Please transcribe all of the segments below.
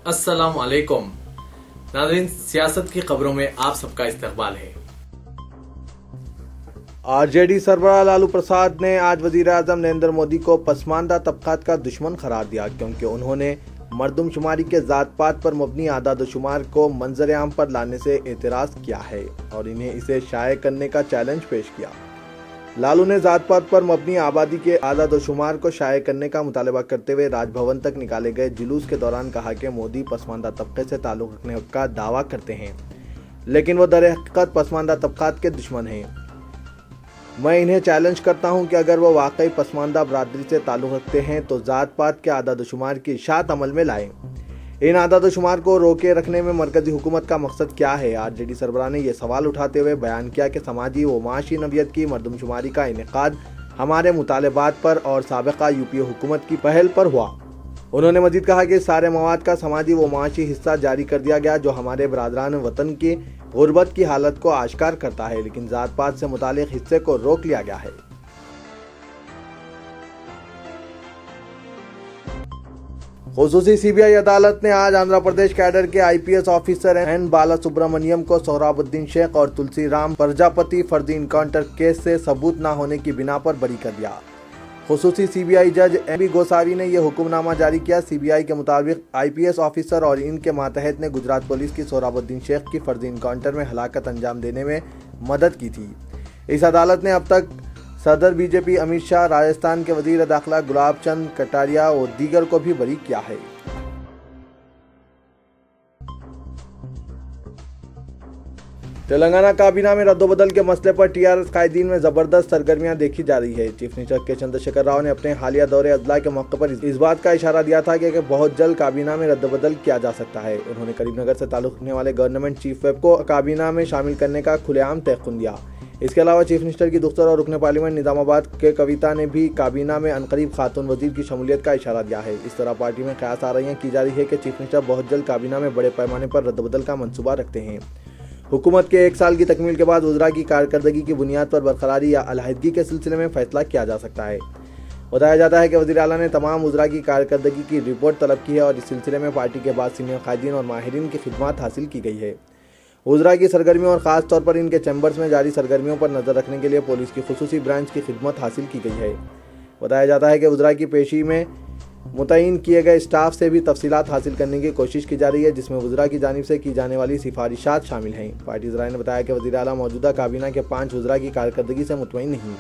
अस्सलाम वालेकुम नाज़रीन, सियासत की खबरों में आप सबका इस्तकबाल है। आरजेडी सरबराह लालू प्रसाद ने आज वजीर आजम नरेंद्र मोदी को पसमानदा तबकात का दुश्मन करार दिया, क्योंकि उन्होंने मरदमशुमारी के जात पात पर मबनी आदादशुमार को मंजर आम पर लाने से एतराज़ किया है और इन्हें इसे शाये करने का चैलेंज पेश किया। लालू ने जात पात पर मबनी आबादी के आदादशुमार को शाये करने का मुतालबा करते हुए राजभवन तक निकाले गए जुलूस के दौरान कहा कि मोदी पसमानदा तबके से ताल्लुक़ रखने का दावा करते हैं, लेकिन वो दरहकीकत पसमानदा तबकात के दुश्मन हैं। मैं इन्हें चैलेंज करता हूं कि अगर वो वाकई पसमानदा बरादरी से ताल्लुक़ रखते हैं तो जात पात के आदादशुमार की इशाअत अमल में लाएं। इन आदादशुमार को रोके रखने में मरकजी हुकूमत का मकसद क्या है? आरजेडी सरबराह ने यह सवाल उठाते हुए बयान किया कि समाजी व माशी नवियत की मरदमशुमारी का इनेकाद हमारे मुतालबात पर और साबिक़ा यूपीए हुकूमत की पहल पर हुआ। उन्होंने मजीद कहा कि सारे मवाद का समाजी व माशी हिस्सा जारी कर दिया गया, जो हमारे बरादरान वतन की गुर्बत की हालत को आश्कार करता है, लेकिन जात पात से मुतालिक हिस्से को रोक लिया गया है। खुसूसी सीबीआई अदालत ने आज आंध्र प्रदेश कैडर के आईपीएस ऑफिसर एन बाला सुब्रमण्यम को सोहराबुद्दीन शेख और तुलसी राम प्रजापति फर्जी इनकाउंटर केस से सबूत न होने की बिना पर बरी कर दिया। खुसूसी सीबीआई जज एबी गोसावी ने यह हुक्मनामा जारी किया। सीबीआई के मुताबिक आईपीएस ऑफिसर और इनके मातहत ने गुजरात पुलिस की सोहराबुद्दीन शेख की फर्जी इनकाउंटर में हलाकत अंजाम देने में मदद की थी। इस अदालत ने अब तक सदर बीजेपी अमित शाह, राजस्थान के वजीर दाखिला गुलाब चंद कटारिया और दीगर को भी बरी किया है। तेलंगाना काबीना में रद्दोबदल के मसले पर टीआरएस कायदीन में जबरदस्त सरगर्मियां देखी जा रही है। चीफ मिनिस्टर के चंद्रशेखर राव ने अपने हालिया दौरे अजला के मौके पर इस बात का इशारा दिया था कि बहुत जल्द काबीना में रद्दोबदल किया जा सकता है। उन्होंने करीमनगर से ताल्लुक रखने वाले गवर्नमेंट चीफ व्हिप को काबीना में शामिल करने का खुलेआम तयक़ुन दिया। इसके अलावा चीफ मिनिस्टर की दुख्तर और रुकन पार्लियामेंट निजामाबाद के कविता ने भी काबीना में अनकरीब खातून वजीर की शमूलियत का इशारा दिया है। इस तरह पार्टी में क़यास आराइयां की जा रही है कि चीफ मिनिस्टर बहुत जल्द काबीना में बड़े पैमाने पर रद्दोबदल का मंसूबा रखते हैं। हुकूमत के 1 साल की तकमील के बाद वज़रा की कारकर्दगी की बुनियाद पर बरकरारी या अलहदगी के सिलसिले में फैसला किया जा सकता है। बताया जाता है कि वज़ीर आला ने तमाम वज़रा की कारकर्दगी की रिपोर्ट तलब की है और इस सिलसिले में पार्टी के बाद सीनियर कायदीन और माहिरीन की खिदमत हासिल की गई है। वज़रा की सरगर्मियों और ख़ास तौर पर इनके चैम्बर्स में जारी सरगर्मियों पर नज़र रखने के लिए पुलिस की खुसूसी ब्रांच की खिदमत हासिल की गई है। बताया जाता है कि वज़रा की पेशी में मुतय्यन किए गए स्टाफ से भी तफसीलात हासिल करने की कोशिश की जा रही है, जिसमें वज़रा की जानिब से की जाने वाली सिफारिशात शामिल हैं। पार्टी ज़राए ने बताया कि वज़ीर आला मौजूदा काबीना के 5 वज़रा की कारकर्दगी से मुतमईन नहीं।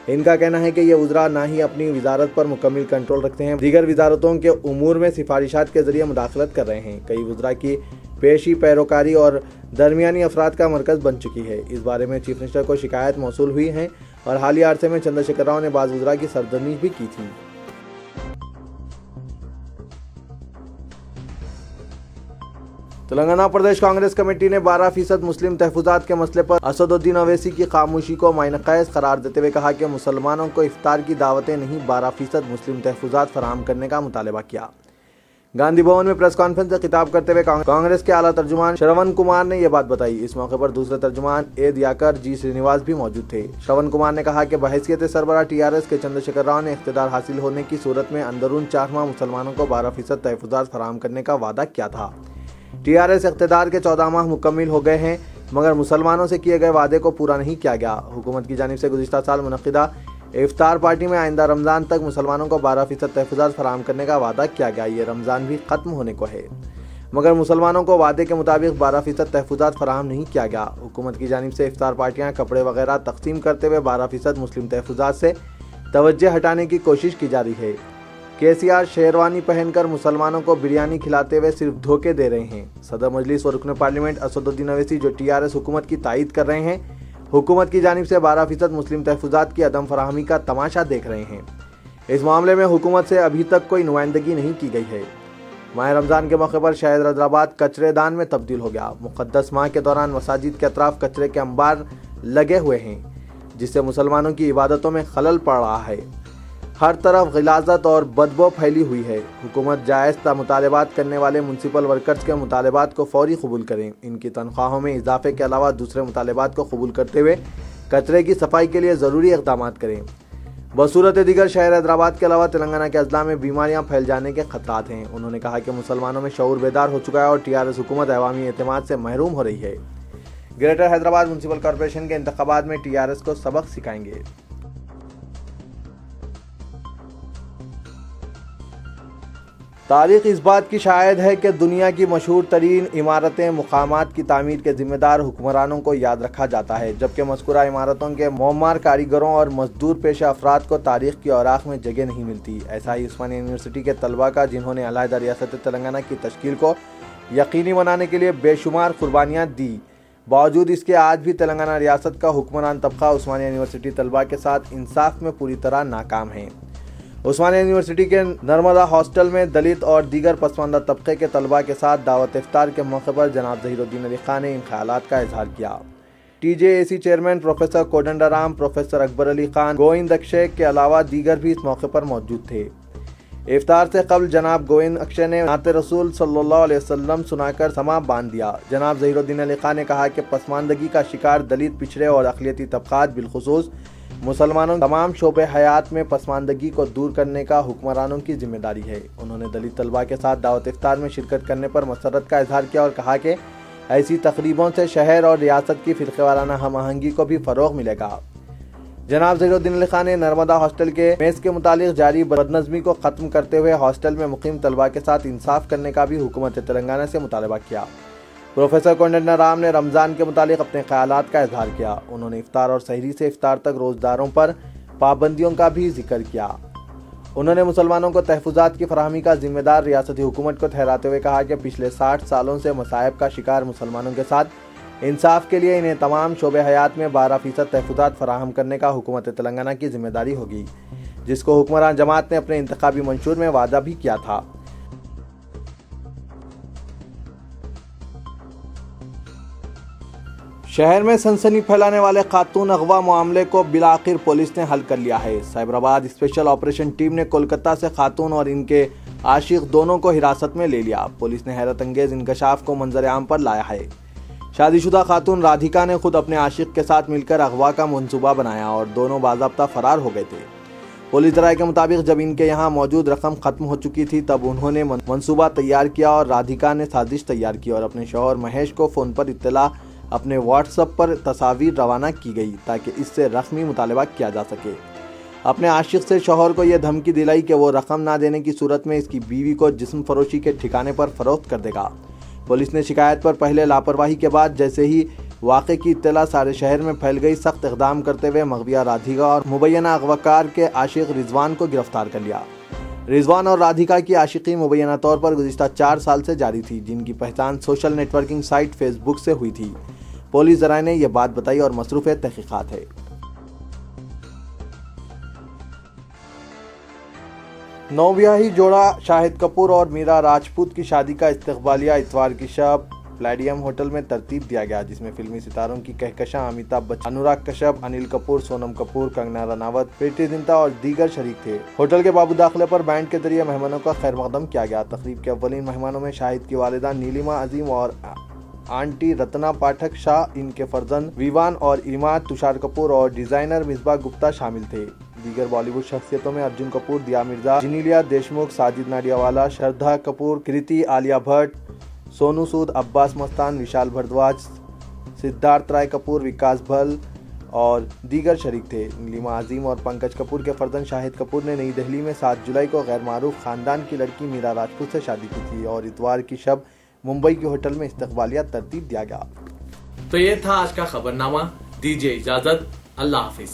इनका कहना है कि ये वज़रा ना ही अपनी वजारत पर मुकम्मल कंट्रोल रखते हैं, दीगर वजारतों के उमूर में सिफारिशात के जरिए मुदाखलत कर रहे हैं। कई वज़रा की पेशी पैरोकारी और दरमियानी अफराद का मरकज़ बन चुकी है। इस बारे में चीफ मिनिस्टर को शिकायत मौसूल हुई है और हालिया अरसे में चंद्रशेखर राव ने बाज़ वज़रा की सरजमी भी की थी। तेलंगाना प्रदेश कांग्रेस कमेटी ने 12% मुस्लिम तहफुजात के मसले पर असदुद्दीन ओवैसी की खामोशी को मायने-क़ैस करार देते हुए कहा कि मुसलमानों को इफ्तार की दावतें नहीं 12% मुस्लिम तहफुजात फराहम करने का मुतालबा किया। गांधी भवन में प्रेस कॉन्फ्रेंस से खिताब करते हुए कांग्रेस के आला तर्जुमान श्रवण कुमार ने यह बात बताई। इस मौके पर दूसरे तर्जुमान ए दियाकर जी श्रीनिवास भी मौजूद थे। श्रवण कुमार ने कहा कि बहैसियत सरबराह टीआरएस के चंद्रशेखर राव ने इख्तिदार हासिल होने की सूरत में अंदरून 4 माह मुसलमानों को 12% तहफुजात फराहम करने का वादा किया था। टीआरएस इख्तिदार के 14 माह मुकम्मिल हो गए हैं, मगर मुसलमानों से किए गए वादे को पूरा नहीं किया गया। हुकूमत की जानिब से गुज़िश्ता साल मुनक़िदा इफ्तार पार्टी में आइंदा रमज़ान तक मुसलमानों को 12% तहफुजात फराहम करने का वादा किया गया। ये रमज़ान भी ख़त्म होने को है, मगर मुसलमानों को वादे के मुताबिक 12% तहफुजात फराहम नहीं किया गया। हुकूमत की जानिब से इफ्तार पार्टियाँ कपड़े वगैरह तकसीम करते हुए 12% मुस्लिम तहफुजात से तवज्जो हटाने की कोशिश की जा रही है। केसीआर शेरवानी पहनकर मुसलमानों को बिरयानी खिलाते हुए सिर्फ धोखे दे रहे हैं। सदर मजलिस व रुकन पार्लियामेंट असदुद्दीन ओवैसी जो टीआरएस हुकूमत की तायद कर रहे हैं, हुकूमत की जानिब से 12% मुस्लिम तहफुजात की अदम फराहमी का तमाशा देख रहे हैं। इस मामले में हुकूमत से अभी तक कोई नुमाइंदगी नहीं की गई है। माह रमज़ान के मौके पर शहर हैदराबाद कचरेदान में तब्दील हो गया। मुक़द्दस माह के दौरान मसाजिद के अतराफ कचरे के अंबार लगे हुए हैं, जिससे मुसलमानों की इबादतों में खलल पड़ रहा है। हर तरफ गिलाज़त और बदबू फैली हुई है। हुकूमत जायज़ मुतालबात करने वाले म्यूनसिपल वर्कर्स के मुतालबात को फ़ौरी कबूल करें। इनकी तनख्वाहों में इजाफे के अलावा दूसरे मुतालबात को कबूल करते हुए कचरे की सफाई के लिए ज़रूरी इक़दाम करें। बसूरत दीगर शहर हैदराबाद के अलावा तेलंगाना के अजला में बीमारियां फैल जाने के खतरात हैं। उन्होंने कहा कि मुसलमानों में शऊर बेदार हो चुका है और टीआरएस हुकूमत अवामी एतमाद से महरूम हो रही है। ग्रेटर हैदराबाद म्युनिसिपल कॉर्पोरेशन के इंतखाबात में टीआरएस को सबक सिखाएंगे। तारीख इस बात की शायद है कि दुनिया की मशहूर तरीन इमारतें मुकामात की तामीर के जिम्मेदार हुक्मरानों को याद रखा जाता है, जबकि मज़कूरा इमारतों के मौमार कारीगरों और मजदूर पेशा अफराद को तारीख की औराख में जगह नहीं मिलती। ऐसा ही उस्मानिया यूनिवर्सिटी के तलबा का, जिन्होंने अलहदा रियासत तेलंगाना की तश्कील को यकीनी बनाने के लिए बेशुमार कुर्बानियाँ दी। बावजूद इसके आज भी तेलंगाना रियासत का हुक्मरान तबका उस्मानिया यूनिवर्सिटी तलबा के साथ इंसाफ में पूरी तरह नाकाम है। उस्मानिया यूनिवर्सिटी के नर्मदा हॉस्टल में दलित और दीगर पसमानदा तबके के तलबा के साथ दावत इफ्तार के मौके पर जनाब ज़हीरुद्दीन अली खान ने इन ख्यालात का इजहार किया। TJAC chairman professor Kodandaram, professor Akbar Ali Khan, Govind Akshay के अलावा दीगर भी इस मौके पर मौजूद थे। इफ्तार से कबल जनाब गोविंद अक्षय ने नाते रसूल सल्लल्लाहु अलैहि वसल्लम सुनाकर समा बांध दिया। जनाब ज़हीरुद्दीन अली खान ने कहा कि पसमानदगी का शिकार दलित, पिछड़े और अक़लियती तबक़ात, बिलखुसूस मुसलमानों तमाम शोबे हयात में पसमानदगी को दूर करने का हुक्मरानों की जिम्मेदारी है। उन्होंने दलित तलबा के साथ दावत इफ्तार में शिरकत करने पर मसरत का इजहार किया और कहा कि ऐसी तकरीबों से शहर और रियासत की फ़िरक़ेवाराना हम आहंगी को भी फ़रोग़ मिलेगा। जनाब ज़हीरुद्दीन अली खान ने नर्मदा हॉस्टल के मेस के मुतालिक जारी बदनज़मी को ख़त्म करते हुए हॉस्टल में मुक़ीम तलबा के साथ इंसाफ करने का भी हुकूमत तेलंगाना से मुतालबा किया। प्रोफेसर कोदंडराम ने रमज़ान के मुतालिक अपने ख़यालात का इजहार किया। उन्होंने इफ्तार और सहरी से इफ्तार तक रोज़दारों पर पाबंदियों का भी जिक्र किया। उन्होंने मुसलमानों को तहफ़्फ़ुज़ात की फराहमी का जिम्मेदार रियासती हुकूमत को ठहराते हुए कहा कि पिछले 60 सालों से मसाइब का शिकार मुसलमानों के साथ इंसाफ के लिए इन्हें तमाम शोबे हयात में 12% तहफ़्फ़ुज़ात फराहम करने का हुकूमत तेलंगाना की जिम्मेदारी होगी, जिसको हुक्मरान जमात ने अपने इंतखाबी मंशूर में वादा भी किया था। शहर में सनसनी फैलाने वाले खातून अगवा मामले को बिलाखिर पुलिस ने हल कर लिया है। साइबराबाद स्पेशल ऑपरेशन टीम ने कोलकाता से खातून और इनके आशिक दोनों को हिरासत में ले लिया। पुलिस ने हैरत अंगेज इंकशाफ को मंजर आम पर लाया है। शादीशुदा खातून राधिका ने खुद अपने आशिक के साथ मिलकर अगवा का मंसूबा बनाया और दोनों बाज़ाब्ता फरार हो गए थे। पुलिस राय के मुताबिक जब इनके यहाँ मौजूद रकम खत्म हो चुकी थी, तब उन्होंने मंसूबा तैयार किया और राधिका ने साजिश तैयार की और अपने शौहर महेश को फ़ोन पर इत्तला अपने व्हाट्सएप पर तस्वीर रवाना की गई ताकि इससे रकमी मुतालबा किया जा सके। अपने आशिक से शौहर को यह धमकी दिलाई कि वो रकम ना देने की सूरत में इसकी बीवी को जिस्म फरोशी के ठिकाने पर फरोख्त कर देगा। पुलिस ने शिकायत पर पहले लापरवाही के बाद जैसे ही वाक़े की इत्तला सारे शहर में फैल गई, सख्त इक़दाम करते हुए मगविया राधिका और मुबैना अगवाकार के आशिक रिजवान को गिरफ्तार कर लिया। रिजवान और राधिका की आशिकी मुबैना तौर पर गुज़िश्ता 4 साल से जारी थी, जिनकी पहचान सोशल नेटवर्किंग साइट फेसबुक से हुई थी। पुलिस ज़राए ने यह बात बताई और मसरूफ़ तहक़ीक़ात है। नौब्याही जोड़ा शाहिद कपूर और मीरा राजपूत की शादी का इस्तक़बालिया इतवार की शब प्लेडियम होटल में तरतीब दिया गया, जिसमें फिल्मी सितारों की कहकशां अमिताभ बच्चन, अनुराग कश्यप, अनिल कपूर, सोनम कपूर, कंगना रनावत, प्रीति जिंटा और दीगर शरीक थे। होटल के बाबू दाखिले पर बैंड के जरिए मेहमानों का खैर मकदम किया गया। तकरीब के अव्वलीन मेहमानों में शाहिद की वालिदा नीलिमा अजीम और आंटी रत्ना पाठक शाह, इनके फर्जंद विवान और इमाद, तुषार कपूर और डिजाइनर मिसबा गुप्ता शामिल थे। दीगर बॉलीवुड शख्सियतों में अर्जुन कपूर, दिया मिर्जा, जिनीलिया देशमुख, साजिद नाडियावाला, श्रद्धा कपूर, कृति, आलिया भट्ट, सोनू सूद, अब्बास मस्तान, विशाल भारद्वाज, सिद्धार्थ राय कपूर, विकास भल और दीगर शरीक थे। नीलिमा अजीम और पंकज कपूर के फर्जंद शाहिद कपूर ने नई दिल्ली में 7 जुलाई को गैर मारूफ खानदान की लड़की मीरा राजपूत से शादी की थी और इतवार की शब मुंबई के होटल में इस्तक़बालिया तरतीब दिया गया। तो ये था आज का खबरनामा। दीजिए इजाजत, अल्लाह हाफिज।